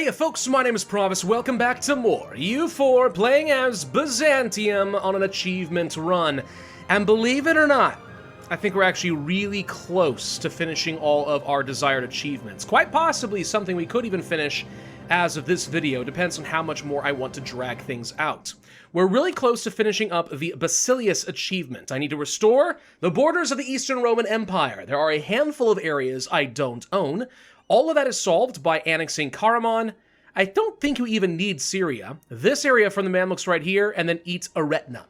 Hey folks, my name is Pravus. Welcome back to more EU4, playing as Byzantium on an achievement run. And believe it or not, I think we're actually really close to finishing all of our desired achievements. Quite possibly something we could even finish as of this video, depends on how much more I want to drag things out. We're really close to finishing up the Basilius achievement. I need to restore the borders of the Eastern Roman Empire. There are a handful of areas I don't own. All of that is solved by annexing Karaman. I don't think you even need Syria. This area from the Mamluks right here, and then eat Aretna.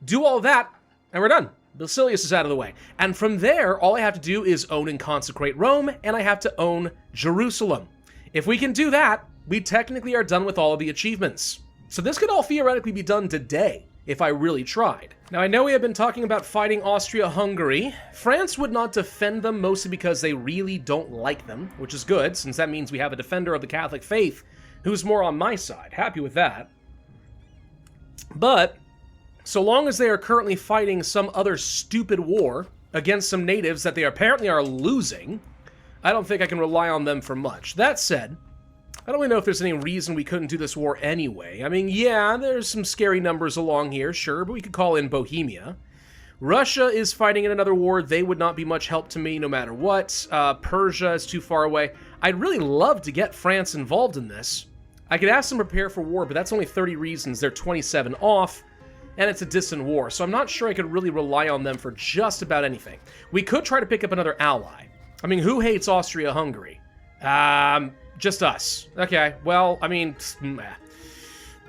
Do all that, and we're done. Basilius is out of the way. And from there, all I have to do is own and consecrate Rome, and I have to own Jerusalem. If we can do that, we technically are done with all of the achievements. So this could all theoretically be done today, if I really tried. Now, I know we have been talking about fighting Austria-Hungary. France would not defend them, mostly because they really don't like them, which is good, since that means we have a defender of the Catholic faith who's more on my side. Happy with that. But so long as they are currently fighting some other stupid war against some natives that they apparently are losing, I don't think I can rely on them for much. That said, I don't really know if there's any reason we couldn't do this war anyway. I mean, yeah, there's some scary numbers along here, sure, but we could call in Bohemia. Russia is fighting in another war. They would not be much help to me no matter what. Persia is too far away. I'd really love to get France involved in this. I could ask them to prepare for war, but that's only 30 reasons. They're 27 off, and it's a distant war, so I'm not sure I could really rely on them for just about anything. We could try to pick up another ally. I mean, who hates Austria-Hungary? Just us. Okay, well, I mean,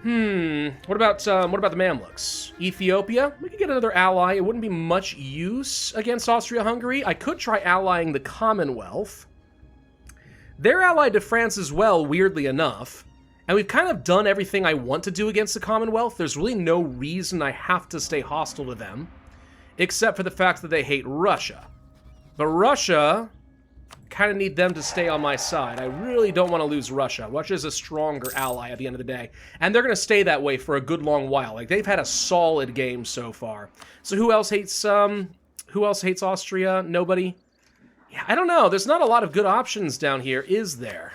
what about the Mamluks? Ethiopia? We could get another ally. It wouldn't be much use against Austria-Hungary. I could try allying the Commonwealth. They're allied to France as well, weirdly enough. And we've kind of done everything I want to do against the Commonwealth. There's really no reason I have to stay hostile to them, except for the fact that they hate Russia. But Russia, kind of need them to stay on my side. I really don't want to lose Russia. Russia's a stronger ally at the end of the day, and they're going to stay that way for a good long while. Like, they've had a solid game so far. So who else hates Austria? Nobody? Yeah, I don't know. There's not a lot of good options down here, is there?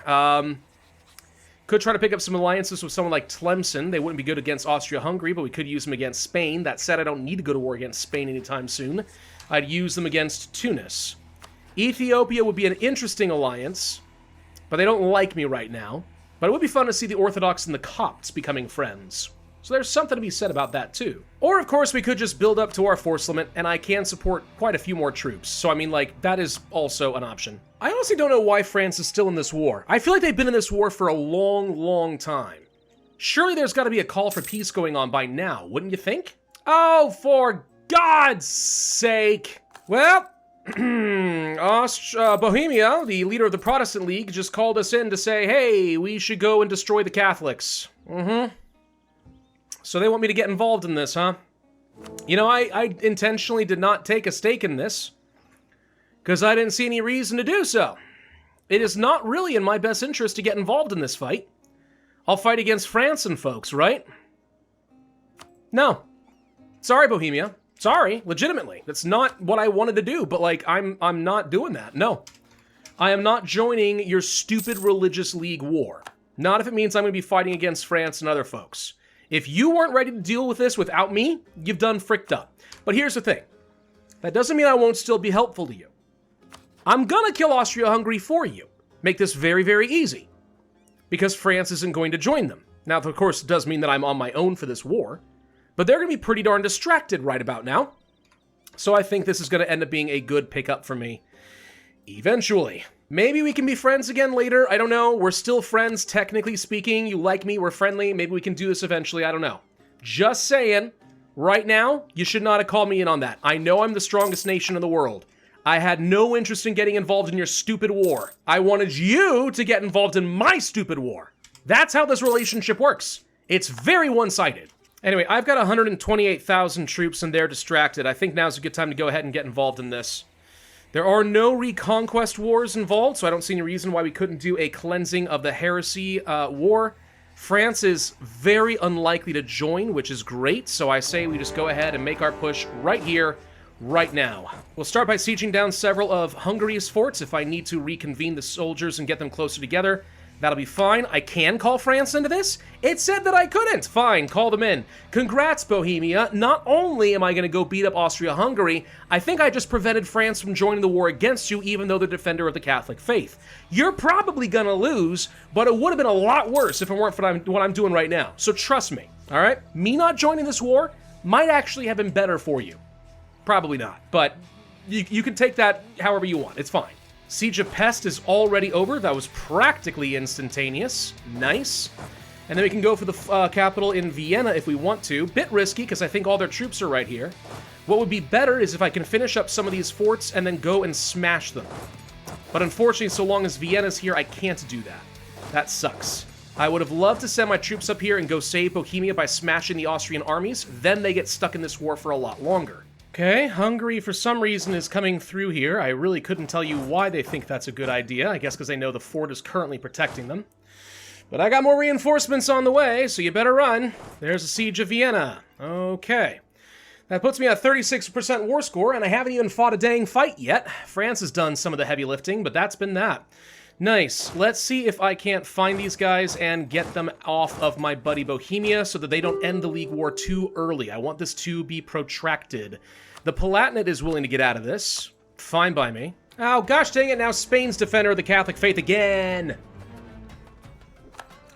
Could try to pick up some alliances with someone like Tlemcen. They wouldn't be good against Austria-Hungary, but we could use them against Spain. That said, I don't need to go to war against Spain anytime soon. I'd use them against Tunis. Ethiopia would be an interesting alliance, but they don't like me right now. But it would be fun to see the Orthodox and the Copts becoming friends. So there's something to be said about that too. Or, of course, we could just build up to our force limit, and I can support quite a few more troops. So, I mean, like, that is also an option. I honestly don't know why France is still in this war. I feel like they've been in this war for a long, long time. Surely there's got to be a call for peace going on by now, wouldn't you think? Oh, for God's sake! Well, Bohemia, the leader of the Protestant League, just called us in to say, hey, we should go and destroy the Catholics. So they want me to get involved in this, huh? You know, I intentionally did not take a stake in this, because I didn't see any reason to do so. It is not really in my best interest to get involved in this fight. I'll fight against France and folks, right? No. Sorry, Bohemia. Sorry, legitimately. That's not what I wanted to do, but, like, I'm not doing that. No. I am not joining your stupid religious league war. Not if it means I'm going to be fighting against France and other folks. If you weren't ready to deal with this without me, you've done fricked up. But here's the thing. That doesn't mean I won't still be helpful to you. I'm gonna kill Austria-Hungary for you. Make this very, very easy. Because France isn't going to join them. Now, of course, it does mean that I'm on my own for this war. But they're going to be pretty darn distracted right about now. So I think this is going to end up being a good pickup for me. Eventually. Maybe we can be friends again later. I don't know. We're still friends, technically speaking. You like me. We're friendly. Maybe we can do this eventually. I don't know. Just saying. Right now, you should not have called me in on that. I know I'm the strongest nation in the world. I had no interest in getting involved in your stupid war. I wanted you to get involved in my stupid war. That's how this relationship works. It's very one-sided. Anyway, I've got 128,000 troops and they're distracted. I think now's a good time to go ahead and get involved in this. There are no reconquest wars involved, so I don't see any reason why we couldn't do a cleansing of the heresy war. France is very unlikely to join, which is great, so I say we just go ahead and make our push right here, right now. We'll start by sieging down several of Hungary's forts if I need to reconvene the soldiers and get them closer together. That'll be fine. I can call France into this. It said that I couldn't. Fine, call them in. Congrats, Bohemia. Not only am I going to go beat up Austria-Hungary, I think I just prevented France from joining the war against you, even though they're defender of the Catholic faith. You're probably going to lose, but it would have been a lot worse if it weren't for what I'm doing right now. So trust me, all right? Me not joining this war might actually have been better for you. Probably not, but you can take that however you want. It's fine. Siege of Pest is already over. That was practically instantaneous. Nice. And then we can go for the capital in Vienna if we want to. Bit risky, because I think all their troops are right here. What would be better is if I can finish up some of these forts and then go and smash them. But unfortunately, so long as Vienna's here, I can't do that. That sucks. I would have loved to send my troops up here and go save Bohemia by smashing the Austrian armies. Then they get stuck in this war for a lot longer. Okay, Hungary for some reason is coming through here. I really couldn't tell you why they think that's a good idea. I guess because they know the fort is currently protecting them. But I got more reinforcements on the way, so you better run. There's a siege of Vienna. Okay. That puts me at 36% war score, and I haven't even fought a dang fight yet. France has done some of the heavy lifting, but that's been that. Nice. Let's see if I can't find these guys and get them off of my buddy Bohemia so that they don't end the League War too early. I want this to be protracted. The Palatinate is willing to get out of this. Fine by me. Oh, gosh dang it, now Spain's defender of the Catholic faith again.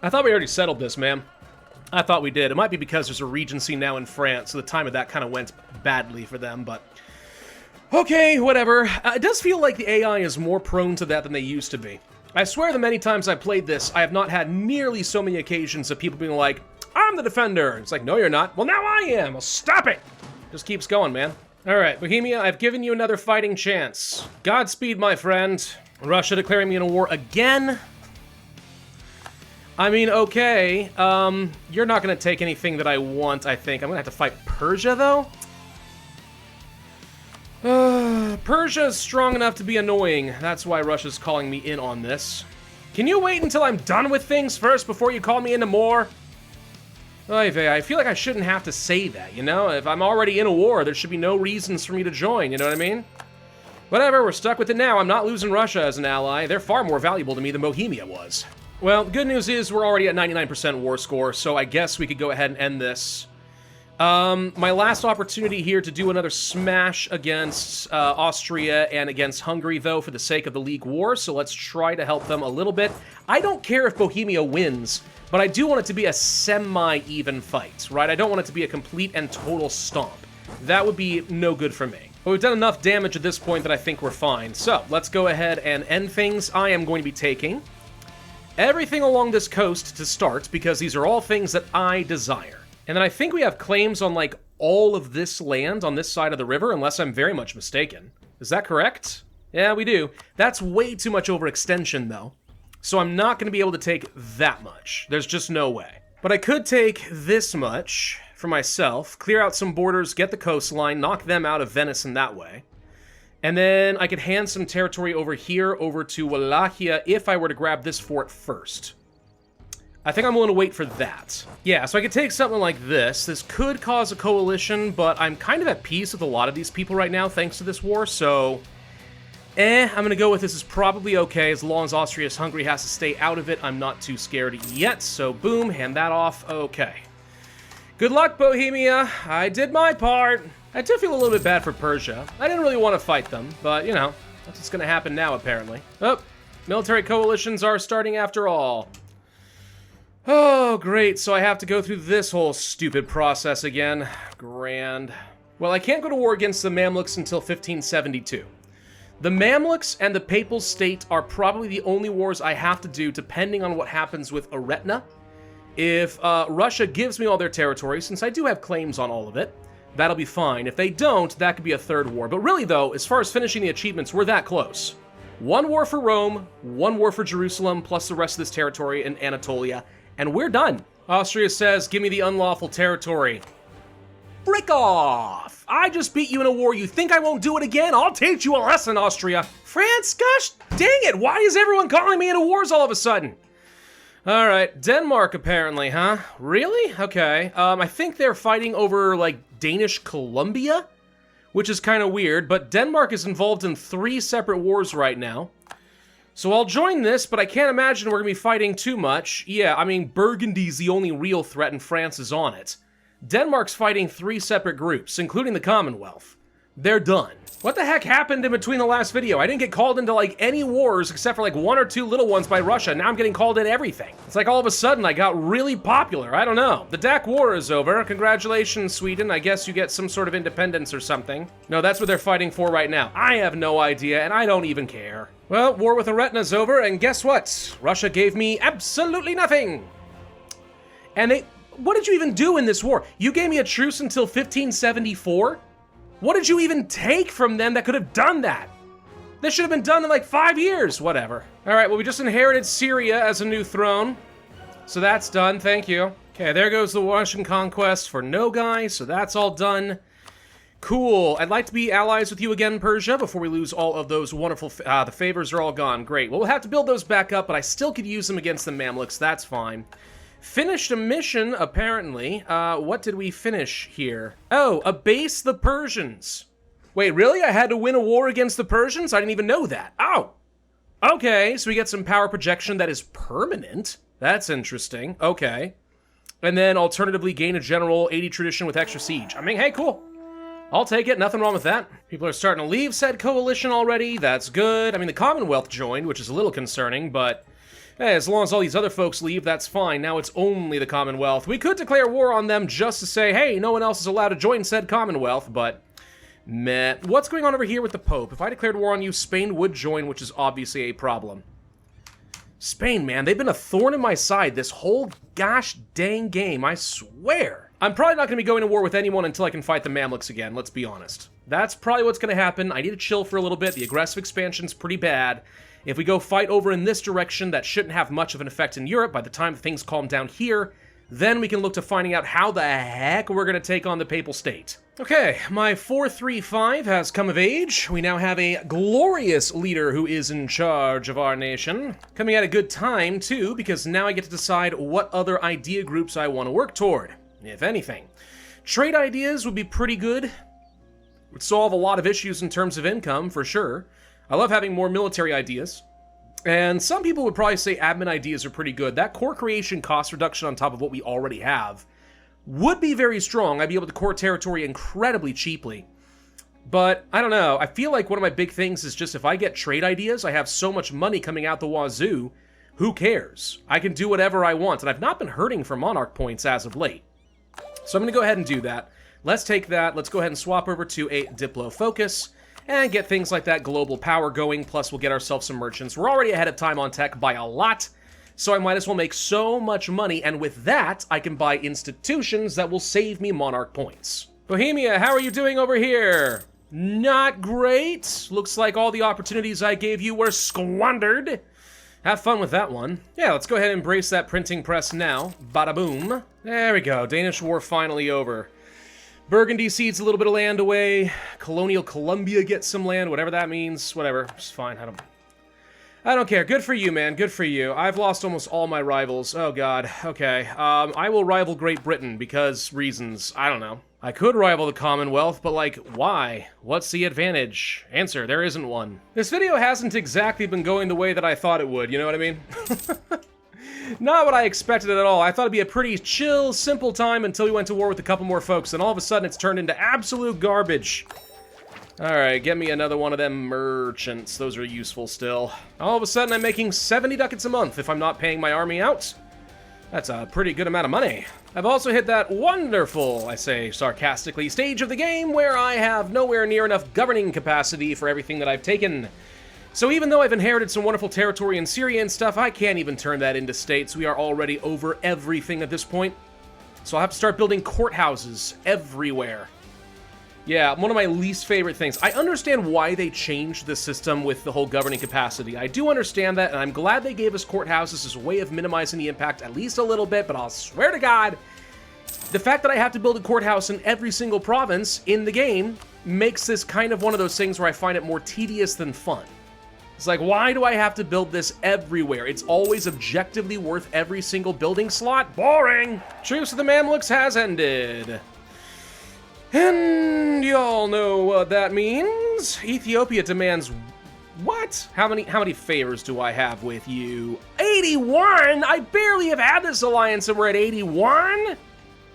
I thought we already settled this, man. I thought we did. It might be because there's a regency now in France, so the time of that kind of went badly for them, but... Okay, whatever. It does feel like the AI is more prone to that than they used to be. I swear the many times I played this, I have not had nearly so many occasions of people being like, I'm the defender. It's like, no, you're not. Well, now I am. Well, stop it. Just keeps going, man. All right, Bohemia, I've given you another fighting chance. Godspeed, my friend. Russia declaring me in a war again? I mean, okay. You're not going to take anything that I want, I think. I'm going to have to fight Persia, though? Persia is strong enough to be annoying. That's why Russia's calling me in on this. Can you wait until I'm done with things first before you call me into more? I feel like I shouldn't have to say that, you know? If I'm already in a war, there should be no reasons for me to join, you know what I mean? Whatever, we're stuck with it now. I'm not losing Russia as an ally. They're far more valuable to me than Bohemia was. Well, the good news is we're already at 99% war score, so I guess we could go ahead and end this. My last opportunity here to do another smash against Austria and against Hungary, though, for the sake of the League War, so let's try to help them a little bit. I don't care if Bohemia wins, but I do want it to be a semi-even fight, right? I don't want it to be a complete and total stomp. That would be no good for me. But we've done enough damage at this point that I think we're fine. So, let's go ahead and end things. I am going to be taking everything along this coast to start, because these are all things that I desire. And then I think we have claims on, like, all of this land on this side of the river, unless I'm very much mistaken. Is that correct? Yeah, we do. That's way too much overextension, though. So I'm not going to be able to take that much. There's just no way. But I could take this much for myself, clear out some borders, get the coastline, knock them out of Venice in that way. And then I could hand some territory over here, over to Wallachia, if I were to grab this fort first. I think I'm willing to wait for that. Yeah, so I could take something like this. This could cause a coalition, but I'm kind of at peace with a lot of these people right now, thanks to this war, so... I'm gonna go with this is probably okay, as long as Austria-Hungary has to stay out of it. I'm not too scared yet, so boom, hand that off. Okay. Good luck, Bohemia. I did my part. I do feel a little bit bad for Persia. I didn't really want to fight them, but, you know, that's what's gonna happen now, apparently. Oh, military coalitions are starting after all. Oh, great, so I have to go through this whole stupid process again. Grand. Well, I can't go to war against the Mamluks until 1572. The Mamluks and the Papal State are probably the only wars I have to do, depending on what happens with Aretna. If Russia gives me all their territory, since I do have claims on all of it, that'll be fine. If they don't, that could be a third war. But really, though, as far as finishing the achievements, we're that close. One war for Rome, one war for Jerusalem, plus the rest of this territory in Anatolia, and we're done. Austria says, give me the unlawful territory. Frick off! I just beat you in a war. You think I won't do it again? I'll teach you a lesson, Austria. France, gosh dang it, why is everyone calling me into wars all of a sudden? All right, Denmark apparently, huh? Really? Okay. I think they're fighting over, like, Danish Columbia, which is kind of weird, but Denmark is involved in 3 separate wars right now. So I'll join this, but I can't imagine we're going to be fighting too much. Yeah, I mean, Burgundy's the only real threat and France is on it. Denmark's fighting 3 separate groups, including the Commonwealth. They're done. What the heck happened in between the last video? I didn't get called into, like, any wars except for, like, 1 or 2 little ones by Russia. Now I'm getting called in everything. It's like all of a sudden I got really popular. I don't know. The DAC war is over. Congratulations, Sweden. I guess you get some sort of independence or something. No, that's what they're fighting for right now. I have no idea, and I don't even care. Well, war with Aretna's over, and guess what? Russia gave me absolutely nothing. And what did you even do in this war? You gave me a truce until 1574? What did you even take from them that could have done that? This should have been done in like 5 years. Whatever. All right, well, we just inherited Syria as a new throne. So that's done, thank you. Okay, there goes the Russian conquest for Nogai, so that's all done. Cool. I'd like to be allies with you again, Persia, before we lose all of those wonderful... the favors are all gone. Great. Well, we'll have to build those back up, but I still could use them against the Mamluks. That's fine. Finished a mission, apparently. What did we finish here? Oh, abase the Persians. Wait, really? I had to win a war against the Persians? I didn't even know that. Oh! Okay, so we get some power projection that is permanent. That's interesting. Okay. And then alternatively gain a general 80 tradition with extra siege. I mean, hey, cool. I'll take it. Nothing wrong with that. People are starting to leave said coalition already. That's good. I mean, the Commonwealth joined, which is a little concerning, but... hey, as long as all these other folks leave, that's fine. Now it's only the Commonwealth. We could declare war on them just to say, hey, no one else is allowed to join said Commonwealth, but meh. What's going on over here with the Pope? If I declared war on you, Spain would join, which is obviously a problem. Spain, man, they've been a thorn in my side this whole gosh dang game, I swear. I'm probably not going to be going to war with anyone until I can fight the Mamluks again, let's be honest. That's probably what's going to happen. I need to chill for a little bit. The aggressive expansion's pretty bad. If we go fight over in this direction, that shouldn't have much of an effect in Europe. By the time things calm down here, then we can look to finding out how the heck we're going to take on the Papal State. Okay, my 435 has come of age. We now have a glorious leader who is in charge of our nation. Coming at a good time, too, because now I get to decide what other idea groups I want to work toward, if anything. Trade ideas would be pretty good. Would solve a lot of issues in terms of income, for sure. I love having more military ideas. And some people would probably say admin ideas are pretty good. That core creation cost reduction on top of what we already have would be very strong. I'd be able to core territory incredibly cheaply. But, I don't know. I feel like one of my big things is just if I get trade ideas, I have so much money coming out the wazoo, who cares? I can do whatever I want. And I've not been hurting for Monarch points as of late. So I'm going to go ahead and do that. Let's take that. Let's go ahead and swap over to a Diplo Focus. And get things like that global power going, plus we'll get ourselves some merchants. We're already ahead of time on tech by a lot, so I might as well make so much money, and with that, I can buy institutions that will save me Monarch points. Bohemia, how are you doing over here? Not great. Looks like all the opportunities I gave you were squandered. Have fun with that one. Yeah, let's go ahead and embrace that printing press now. Bada boom. There we go. Danish war finally over. Burgundy cedes a little bit of land away. Colonial Columbia gets some land, whatever that means. Whatever, it's fine. I don't care. Good for you, man. Good for you. I've lost almost all my rivals. Oh, God. Okay. I will rival Great Britain because reasons. I don't know. I could rival the Commonwealth, but, like, why? What's the advantage? Answer, there isn't one. This video hasn't exactly been going the way that I thought it would, you know what I mean? Not what I expected at all. I thought it'd be a pretty chill, simple time until we went to war with a couple more folks, and all of a sudden it's turned into absolute garbage. Alright, get me another one of them merchants. Those are useful still. All of a sudden I'm making 70 ducats a month if I'm not paying my army out. That's a pretty good amount of money. I've also hit that wonderful, I say sarcastically, stage of the game where I have nowhere near enough governing capacity for everything that I've taken. So even though I've inherited some wonderful territory in Syria and stuff, I can't even turn that into states. We are already over everything at this point. So I'll have to start building courthouses everywhere. Yeah, one of my least favorite things. I understand why they changed the system with the whole governing capacity. I do understand that, and I'm glad they gave us courthouses as a way of minimizing the impact at least a little bit, but I'll swear to God, the fact that I have to build a courthouse in every single province in the game makes this kind of one of those things where I find it more tedious than fun. It's like, why do I have to build this everywhere? It's always objectively worth every single building slot? Boring! Truce of the Mamluks has ended. And y'all know what that means. Ethiopia demands What? How many favors do I have with you? 81? I barely have had this alliance and we're at 81?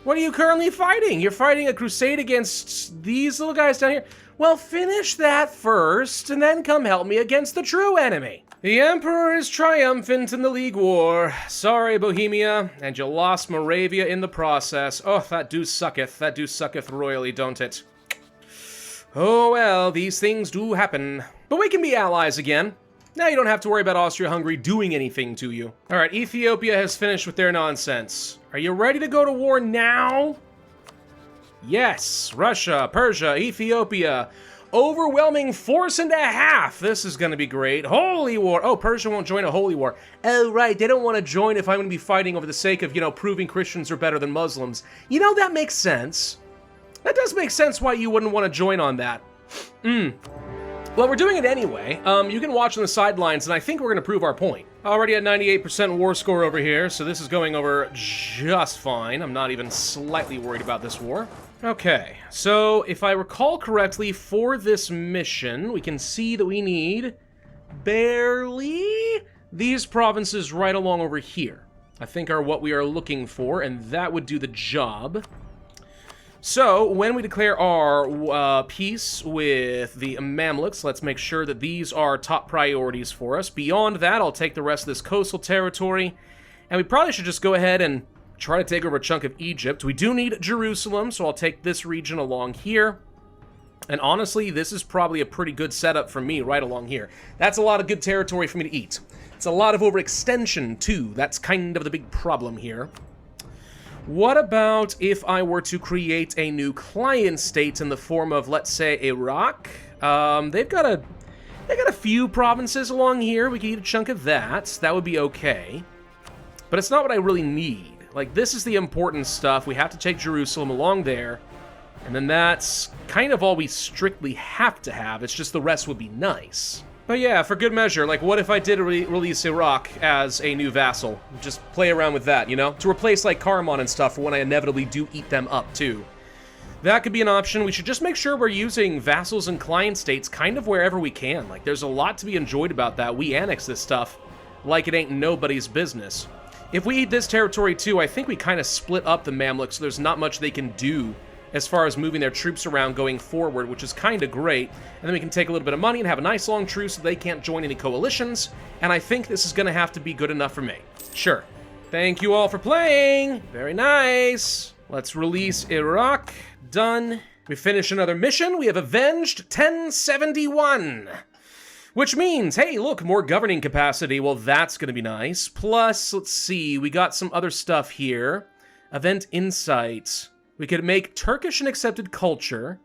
What are you currently fighting? You're fighting a crusade against these little guys down here? Well, finish that first, and then come help me against the true enemy. The Emperor is triumphant in the League War. Sorry, Bohemia, and you lost Moravia in the process. Oh, that do sucketh royally, don't it? Oh well, these things do happen. But we can be allies again. Now you don't have to worry about Austria-Hungary doing anything to you. Alright, Ethiopia has finished with their nonsense. Are you ready to go to war now? Yes, Russia, Persia, Ethiopia. Overwhelming force and a half. This is going to be great. Holy war. Oh, Persia won't join a holy war. Oh, right. They don't want to join if I'm going to be fighting over the sake of, proving Christians are better than Muslims. That makes sense. That does make sense why you wouldn't want to join on that. Well, we're doing it anyway. You can watch on the sidelines, and I think we're going to prove our point. Already at 98% war score over here, so this is going over just fine. I'm not even slightly worried about this war. Okay, so if I recall correctly, for this mission, we can see that we need barely these provinces right along over here. I think are what we are looking for, and that would do the job. So, when we declare our peace with the Mamluks, let's make sure that these are top priorities for us. Beyond that, I'll take the rest of this coastal territory, and we probably should just go ahead and try to take over a chunk of Egypt. We do need Jerusalem, so I'll take this region along here. And honestly, this is probably a pretty good setup for me right along here. That's a lot of good territory for me to eat. It's a lot of overextension, too. That's kind of the big problem here. What about if I were to create a new client state in the form of, let's say, Iraq? They've got a few provinces along here. We could eat a chunk of that. That would be okay. But it's not what I really need. Like, this is the important stuff. We have to take Jerusalem along there. And then that's kind of all we strictly have to have. It's just the rest would be nice. But yeah, for good measure, like, what if I did release Iraq as a new vassal? Just play around with that, To replace, like, Karaman and stuff for when I inevitably do eat them up, too. That could be an option. We should just make sure we're using vassals and client states kind of wherever we can. Like, there's a lot to be enjoyed about that. We annex this stuff like it ain't nobody's business. If we eat this territory, too, I think we kind of split up the Mamluks, so there's not much they can do as far as moving their troops around going forward, which is kind of great. And then we can take a little bit of money and have a nice long truce so they can't join any coalitions. And I think this is going to have to be good enough for me. Sure. Thank you all for playing. Very nice. Let's release Iraq. Done. We finish another mission. We have avenged 1071. Which means, hey, look, more governing capacity. Well, that's going to be nice. Plus, let's see, we got some other stuff here. Event insights. We could make Turkish an accepted culture.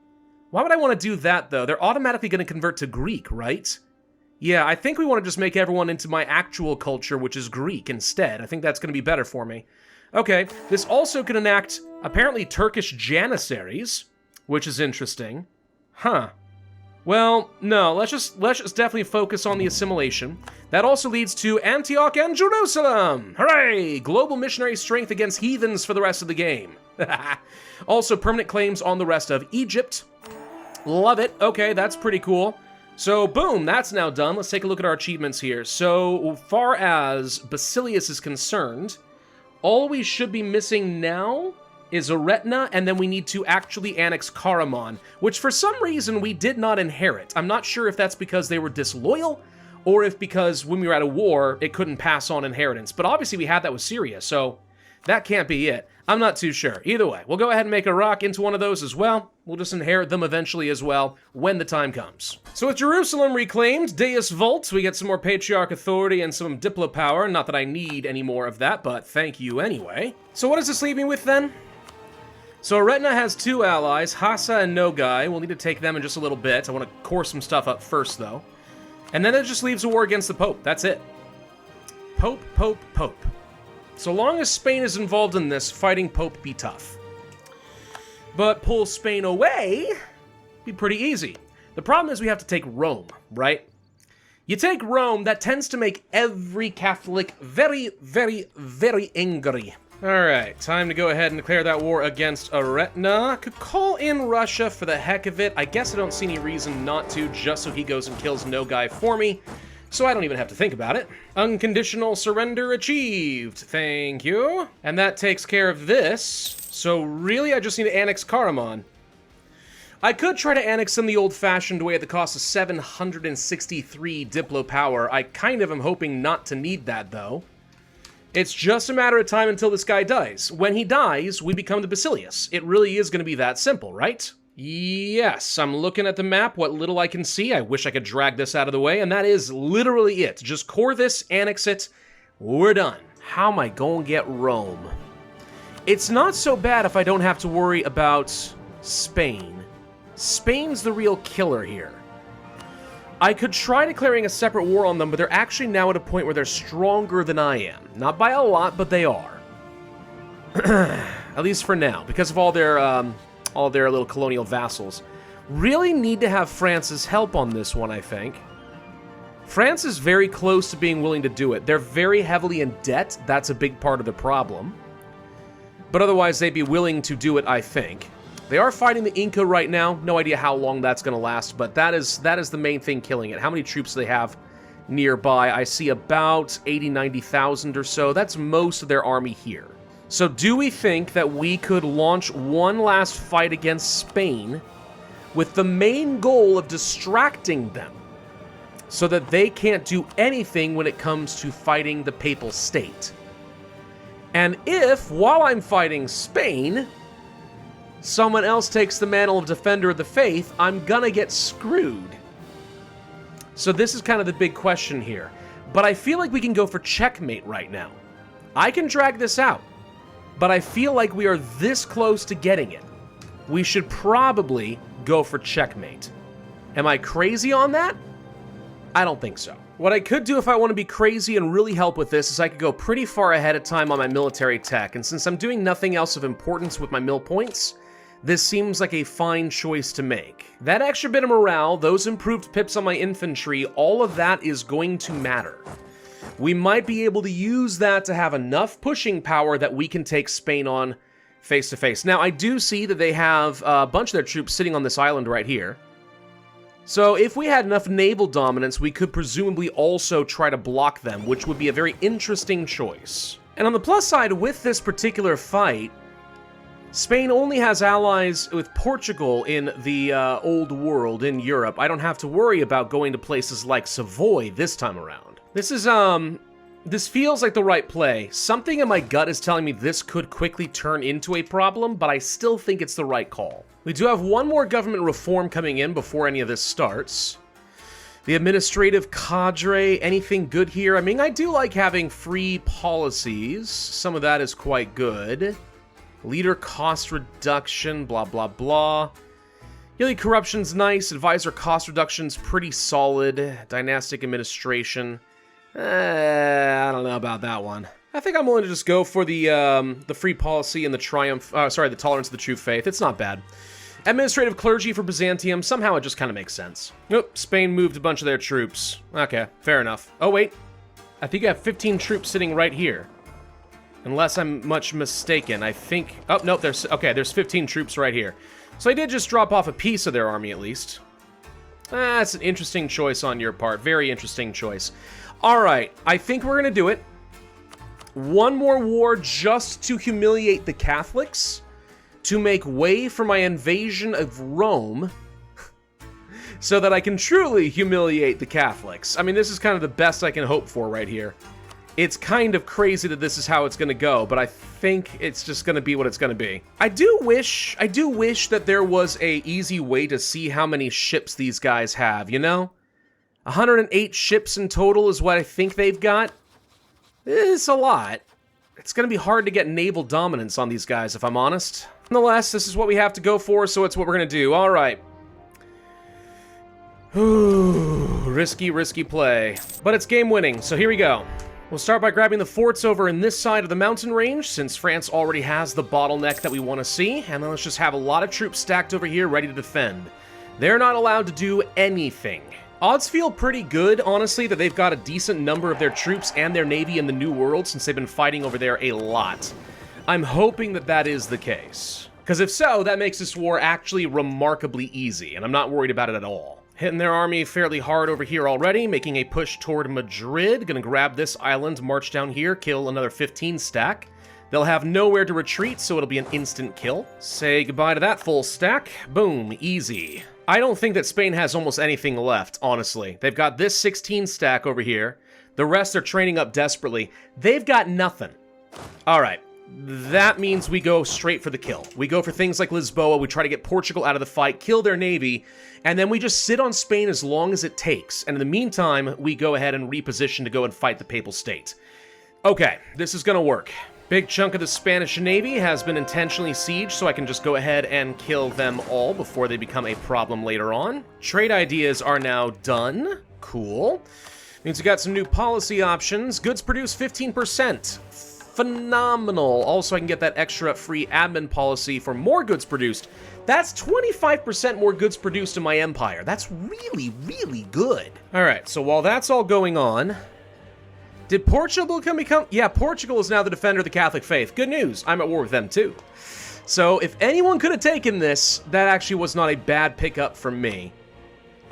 Why would I want to do that, though? They're automatically going to convert to Greek, right? Yeah, I think we want to just make everyone into my actual culture, which is Greek, instead. I think that's going to be better for me. Okay, this also can enact, apparently, Turkish janissaries, which is interesting. Huh. Well, no, let's just definitely focus on the assimilation. That also leads to Antioch and Jerusalem! Hooray! Global missionary strength against heathens for the rest of the game. Also, permanent claims on the rest of Egypt. Love it. Okay, that's pretty cool. So, boom, that's now done. Let's take a look at our achievements here. So, far as Basilius is concerned, all we should be missing now is Eretna, and then we need to actually annex Karaman, which for some reason we did not inherit. I'm not sure if that's because they were disloyal, or if because when we were at a war, it couldn't pass on inheritance. But obviously we had that with Syria, so that can't be it. I'm not too sure. Either way, we'll go ahead and make Iraq into one of those as well. We'll just inherit them eventually as well, when the time comes. So with Jerusalem reclaimed, Deus Vult, we get some more Patriarch authority and some Diplo power. Not that I need any more of that, but thank you anyway. So what does this leave me with then? So Eretna has two allies, Hassa and Nogai. We'll need to take them in just a little bit. I want to core some stuff up first, though. And then it just leaves a war against the Pope. That's it. Pope, Pope, Pope. So long as Spain is involved in this, fighting Pope be tough. But pull Spain away, be pretty easy. The problem is we have to take Rome, right? You take Rome, that tends to make every Catholic very, very, very angry. Alright, time to go ahead and declare that war against Aretna. Could call in Russia for the heck of it. I guess I don't see any reason not to, just so he goes and kills Nogai for me. So I don't even have to think about it. Unconditional surrender achieved. Thank you. And that takes care of this. So really, I just need to annex Karaman. I could try to annex them the old-fashioned way at the cost of 763 Diplo power. I kind of am hoping not to need that, though. It's just a matter of time until this guy dies. When he dies, we become the Basilius. It really is going to be that simple, right? Yes, I'm looking at the map, what little I can see. I wish I could drag this out of the way, and that is literally it. Just core this, annex it, we're done. How am I going to get Rome? It's not so bad if I don't have to worry about Spain. Spain's the real killer here. I could try declaring a separate war on them, but they're actually now at a point where they're stronger than I am. Not by a lot, but they are. At least for now, because of all their little colonial vassals. Really need to have France's help on this one, I think. France is very close to being willing to do it. They're very heavily in debt. That's a big part of the problem. But otherwise, they'd be willing to do it, I think. They are fighting the Inca right now. No idea how long that's going to last, but that is the main thing killing it. How many troops do they have nearby? I see about 80, 90,000 or so. That's most of their army here. So do we think that we could launch one last fight against Spain with the main goal of distracting them so that they can't do anything when it comes to fighting the Papal State? And if, while I'm fighting Spain, someone else takes the mantle of Defender of the Faith, I'm gonna get screwed. So this is kind of the big question here. But I feel like we can go for checkmate right now. I can drag this out, but I feel like we are this close to getting it. We should probably go for checkmate. Am I crazy on that? I don't think so. What I could do if I want to be crazy and really help with this is I could go pretty far ahead of time on my military tech, and since I'm doing nothing else of importance with my mill points, this seems like a fine choice to make. That extra bit of morale, those improved pips on my infantry, all of that is going to matter. We might be able to use that to have enough pushing power that we can take Spain on face to face. Now, I do see that they have a bunch of their troops sitting on this island right here. So if we had enough naval dominance, we could presumably also try to block them, which would be a very interesting choice. And on the plus side, with this particular fight, Spain only has allies with Portugal in the old world, in Europe. I don't have to worry about going to places like Savoy this time around. This feels like the right play. Something in my gut is telling me this could quickly turn into a problem, but I still think it's the right call. We do have one more government reform coming in before any of this starts. The administrative cadre, anything good here? I mean, I do like having free policies. Some of that is quite good. Leader cost reduction, blah, blah, blah. Yearly corruption's nice. Advisor cost reduction's pretty solid. Dynastic administration. I don't know about that one. I think I'm willing to just go for the free policy and the the tolerance of the true faith. It's not bad. Administrative clergy for Byzantium. Somehow it just kind of makes sense. Nope, Spain moved a bunch of their troops. Okay, fair enough. Oh, wait. I think I have 15 troops sitting right here. Unless I'm much mistaken, I think... Oh, nope, there's 15 troops right here. So I did just drop off a piece of their army, at least. That's an interesting choice on your part. Very interesting choice. Alright, I think we're gonna do it. One more war just to humiliate the Catholics, to make way for my invasion of Rome, so that I can truly humiliate the Catholics. I mean, this is kind of the best I can hope for right here. It's kind of crazy that this is how it's going to go, but I think it's just going to be what it's going to be. I do wish that there was a easy way to see how many ships these guys have, you know? 108 ships in total is what I think they've got. It's a lot. It's going to be hard to get naval dominance on these guys, if I'm honest. Nonetheless, this is what we have to go for, so it's what we're going to do. All right. Ooh, risky play. But it's game winning, so here we go. We'll start by grabbing the forts over in this side of the mountain range, since France already has the bottleneck that we want to see, and then let's just have a lot of troops stacked over here ready to defend. They're not allowed to do anything. Odds feel pretty good, honestly, that they've got a decent number of their troops and their navy in the New World, since they've been fighting over there a lot. I'm hoping that that is the case. Because if so, that makes this war actually remarkably easy, and I'm not worried about it at all. Hitting their army fairly hard over here already, making a push toward Madrid. Gonna grab this island, march down here, kill another 15 stack. They'll have nowhere to retreat, so it'll be an instant kill. Say goodbye to that full stack. Boom, easy. I don't think that Spain has almost anything left, honestly. They've got this 16 stack over here. The rest are training up desperately. They've got nothing. All right. That means we go straight for the kill. We go for things like Lisboa, we try to get Portugal out of the fight, kill their navy, and then we just sit on Spain as long as it takes. And in the meantime, we go ahead and reposition to go and fight the Papal State. Okay, this is gonna work. Big chunk of the Spanish navy has been intentionally sieged, so I can just go ahead and kill them all before they become a problem later on. Trade ideas are now done. Cool. Means we got some new policy options. Goods produced 15%. Phenomenal. Also, I can get that extra free admin policy for more goods produced. That's 25% more goods produced in my empire. That's really, really good. All right, so while that's all going on, did Portugal become... Yeah, Portugal is now the defender of the Catholic faith. Good news. I'm at war with them, too. So, if anyone could have taken this, that actually was not a bad pickup for me.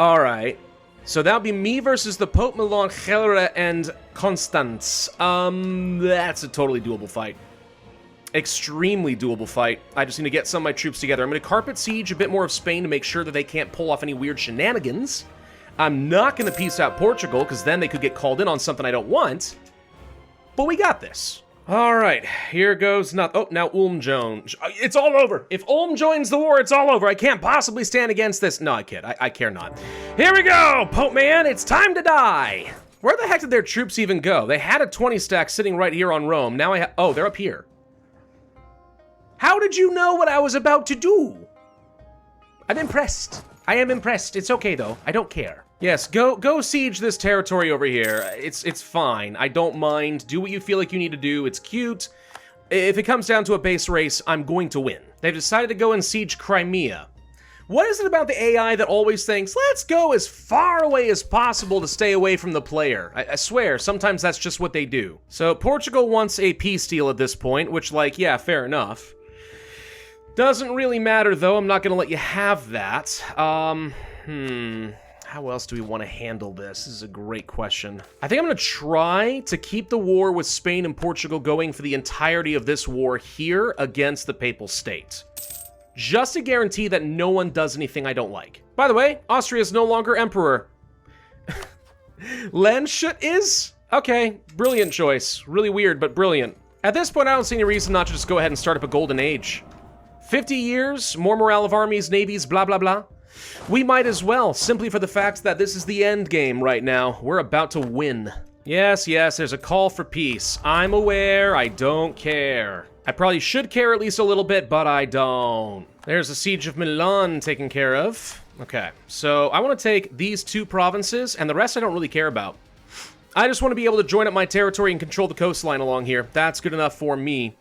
All right. So that would be me versus the Pope, Milan, Gelre, and Constance. That's a totally doable fight. Extremely doable fight. I just need to get some of my troops together. I'm going to carpet siege a bit more of Spain to make sure that they can't pull off any weird shenanigans. I'm not going to peace out Portugal, because then they could get called in on something I don't want. But we got this. All right, here goes not. Oh, now Ulm joins. It's all over. If Ulm joins the war, it's all over. I can't possibly stand against this. No, I kid. I care not. Here we go, Pope man. It's time to die. Where the heck did their troops even go? They had a 20 stack sitting right here on Rome. Now I have. Oh, they're up here. How did you know what I was about to do? I'm impressed. I am impressed. It's okay though. I don't care. Yes, go siege this territory over here. It's fine. I don't mind. Do what you feel like you need to do. It's cute. If it comes down to a base race, I'm going to win. They've decided to go and siege Crimea. What is it about the AI that always thinks, let's go as far away as possible to stay away from the player? I swear, sometimes that's just what they do. So Portugal wants a peace deal at this point, which, like, yeah, fair enough. Doesn't really matter, though. I'm not going to let you have that. How else do we want to handle this? This is a great question. I think I'm going to try to keep the war with Spain and Portugal going for the entirety of this war here against the Papal State. Just to guarantee that no one does anything I don't like. By the way, Austria is no longer emperor. Landshut is? Okay, brilliant choice. Really weird, but brilliant. At this point, I don't see any reason not to just go ahead and start up a golden age. 50 years, more morale of armies, navies, blah, blah, blah. We might as well, simply for the fact that this is the end game right now. We're about to win. Yes, there's a call for peace. I'm aware, I don't care. I probably should care at least a little bit, but I don't. There's the siege of Milan taken care of. Okay, so I want to take these two provinces, and the rest I don't really care about. I just want to be able to join up my territory and control the coastline along here. That's good enough for me.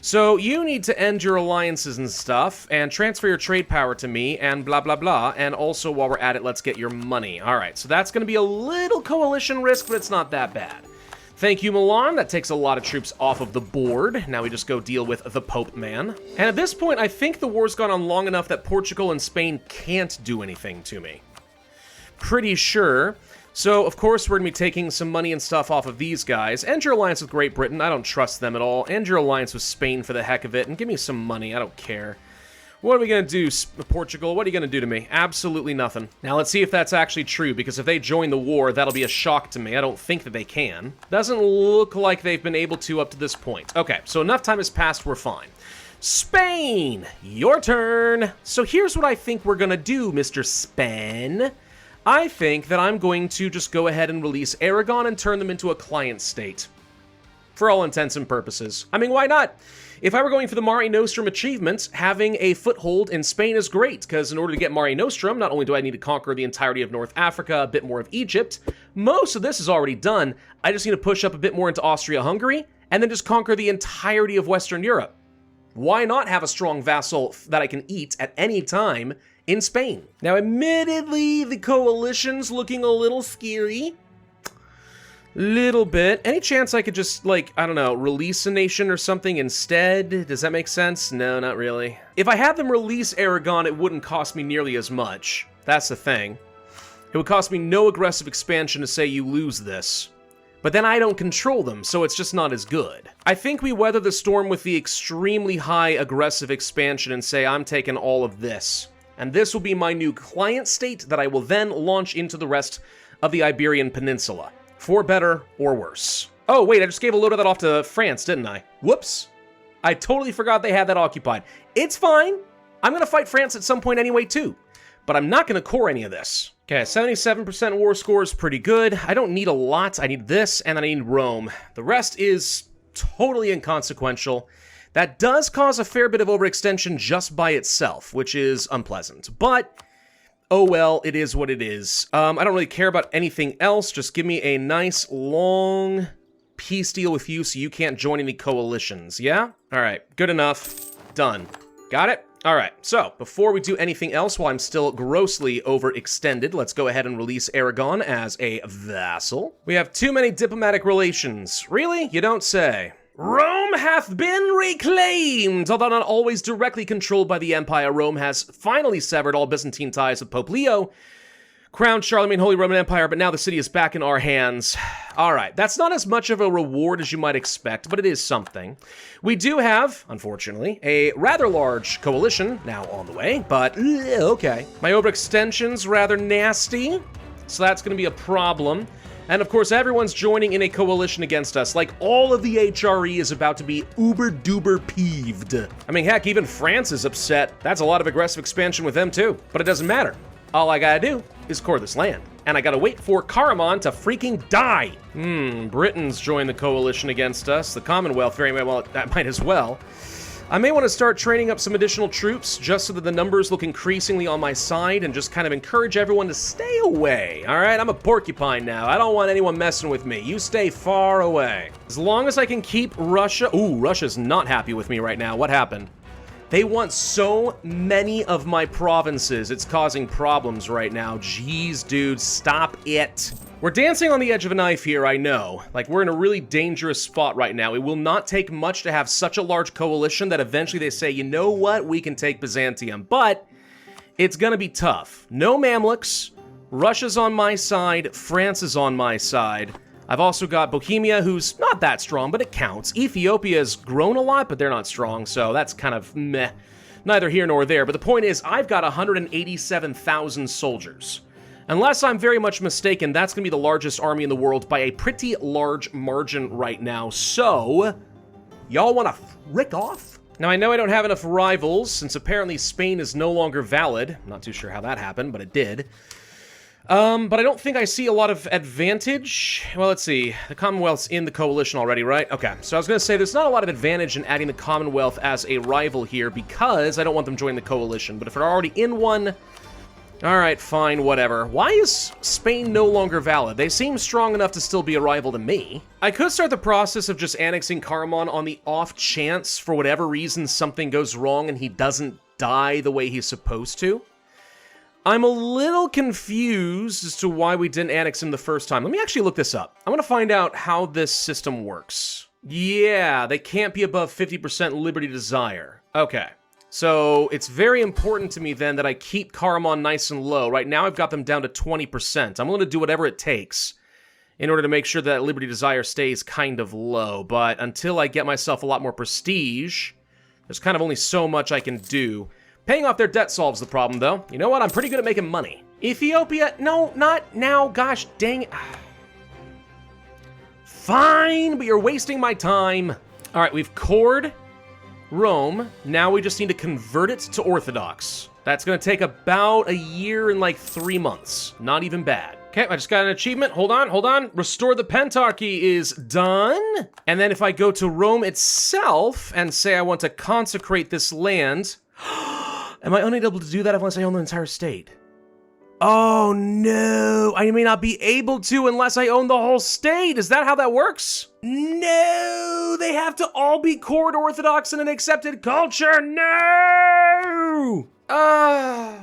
So you need to end your alliances and stuff, and transfer your trade power to me, and blah, blah, blah. And also, while we're at it, let's get your money. All right, so that's going to be a little coalition risk, but it's not that bad. Thank you, Milan. That takes a lot of troops off of the board. Now we just go deal with the Pope man. And at this point, I think the war's gone on long enough that Portugal and Spain can't do anything to me. Pretty sure. So, of course, we're going to be taking some money and stuff off of these guys. End your alliance with Great Britain. I don't trust them at all. End your alliance with Spain for the heck of it, and give me some money. I don't care. What are we going to do, Portugal? What are you going to do to me? Absolutely nothing. Now, let's see if that's actually true, because if they join the war, that'll be a shock to me. I don't think that they can. Doesn't look like they've been able to up to this point. Okay, so enough time has passed. We're fine. Spain! Your turn! So here's what I think we're going to do, Mr. Spain. I think that I'm going to just go ahead and release Aragon and turn them into a client state. For all intents and purposes. I mean, why not? If I were going for the Mare Nostrum achievement, having a foothold in Spain is great, because in order to get Mare Nostrum, not only do I need to conquer the entirety of North Africa, a bit more of Egypt, most of this is already done. I just need to push up a bit more into Austria-Hungary, and then just conquer the entirety of Western Europe. Why not have a strong vassal that I can eat at any time in Spain? Now, admittedly, the coalition's looking a little scary. Little bit. Any chance I could just, like, I don't know, release a nation or something instead? Does that make sense? No, not really. If I had them release Aragon, it wouldn't cost me nearly as much. That's the thing. It would cost me no aggressive expansion to say you lose this. But then I don't control them, so it's just not as good. I think we weather the storm with the extremely high aggressive expansion and say I'm taking all of this. And this will be my new client state that I will then launch into the rest of the Iberian Peninsula. For better or worse. Oh, wait, I just gave a load of that off to France, didn't I? Whoops. I totally forgot they had that occupied. It's fine. I'm going to fight France at some point anyway, too. But I'm not going to core any of this. Okay, 77% war score is pretty good. I don't need a lot. I need this, and I need Rome. The rest is totally inconsequential. That does cause a fair bit of overextension just by itself, which is unpleasant. But oh well, it is what it is. I don't really care about anything else. Just give me a nice, long peace deal with you so you can't join any coalitions, yeah? Alright, good enough. Done. Got it? Alright, so, before we do anything else, while I'm still grossly overextended, let's go ahead and release Aragon as a vassal. We have too many diplomatic relations. Really? You don't say. Rome hath been reclaimed! Although not always directly controlled by the Empire, Rome has finally severed all Byzantine ties with Pope Leo, crowned Charlemagne Holy Roman Empire, but now the city is back in our hands. Alright, that's not as much of a reward as you might expect, but it is something. We do have, unfortunately, a rather large coalition now on the way, but okay. My overextension's rather nasty, so that's going to be a problem. And of course, everyone's joining in a coalition against us. Like, all of the HRE is about to be uber-duber peeved. I mean, heck, even France is upset. That's a lot of aggressive expansion with them, too. But it doesn't matter. All I gotta do is core this land. And I gotta wait for Karaman to freaking die. Britain's joined the coalition against us. The Commonwealth, very well, that might as well. I may want to start training up some additional troops just so that the numbers look increasingly on my side and just kind of encourage everyone to stay away, alright? I'm a porcupine now. I don't want anyone messing with me. You stay far away. As long as I can keep Russia... Ooh, Russia's not happy with me right now. What happened? They want so many of my provinces. It's causing problems right now. Jeez, dude, stop it. We're dancing on the edge of a knife here, I know. Like, we're in a really dangerous spot right now. It will not take much to have such a large coalition that eventually they say, you know what, we can take Byzantium. But it's gonna be tough. No Mamluks. Russia's on my side. France is on my side. I've also got Bohemia, who's not that strong, but it counts. Ethiopia's grown a lot, but they're not strong, so that's kind of meh. Neither here nor there. But the point is, I've got 187,000 soldiers. Unless I'm very much mistaken, that's going to be the largest army in the world by a pretty large margin right now. So, y'all want to frick off? Now, I know I don't have enough rivals, since apparently Spain is no longer valid. I'm not too sure how that happened, but it did. But I don't think I see a lot of advantage. Well, let's see. The Commonwealth's in the coalition already, right? Okay, so I was going to say there's not a lot of advantage in adding the Commonwealth as a rival here because I don't want them joining the coalition. But if they're already in one... Alright, fine, whatever. Why is Spain no longer valid? They seem strong enough to still be a rival to me. I could start the process of just annexing Karaman on the off chance, for whatever reason, something goes wrong and he doesn't die the way he's supposed to. I'm a little confused as to why we didn't annex him the first time. Let me actually look this up. I want to find out how this system works. Yeah, they can't be above 50% liberty desire. Okay. So, it's very important to me then that I keep Karaman nice and low. Right now I've got them down to 20%. I'm willing to do whatever it takes in order to make sure that liberty desire stays kind of low. But until I get myself a lot more prestige, there's kind of only so much I can do. Paying off their debt solves the problem, though. You know what? I'm pretty good at making money. Ethiopia? No, not now. Gosh, dang it. Fine, but you're wasting my time. All right, we've cored Rome. Now we just need to convert it to Orthodox. That's going to take about a year and like 3 months. Not even bad. Okay, I just got an achievement. Hold on. Restore the Pentarchy is done. And then if I go to Rome itself and say I want to consecrate this land... Am I unable to do that unless I own the entire state? Oh no, I may not be able to unless I own the whole state. Is that how that works? No, they have to all be core Orthodox and an accepted culture. No! I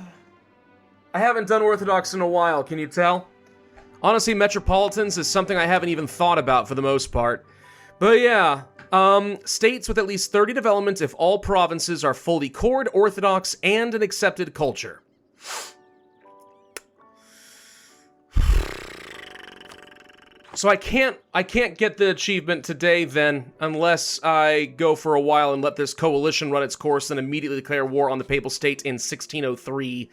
haven't done Orthodox in a while, can you tell? Honestly, metropolitans is something I haven't even thought about for the most part. But yeah, states with at least 30 developments if all provinces are fully cored, orthodox, and an accepted culture. So I can't get the achievement today then, unless I go for a while and let this coalition run its course and immediately declare war on the papal state in 1603,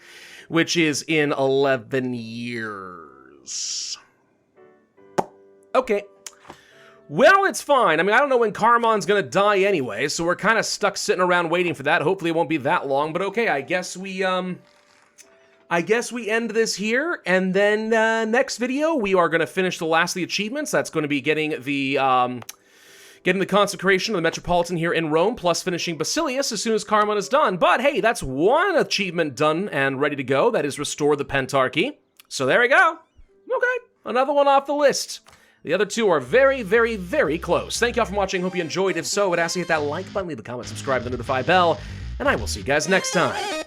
which is in 11 years. Okay. Well, it's fine. I mean, I don't know when Carmon's gonna die anyway, so we're kind of stuck sitting around waiting for that. Hopefully it won't be that long, but okay, I guess we end this here, and then next video we are going to finish the last of the achievements. That's going to be getting the consecration of the Metropolitan here in Rome, plus finishing Basilius as soon as Carmon is done. But hey, that's one achievement done and ready to go. That is restore the Pentarchy. So there we go. Okay, another one off the list. The other two are very, very, very close. Thank y'all for watching. Hope you enjoyed. If so, I would ask you to hit that like button, leave a comment, subscribe, the notify bell, and I will see you guys next time.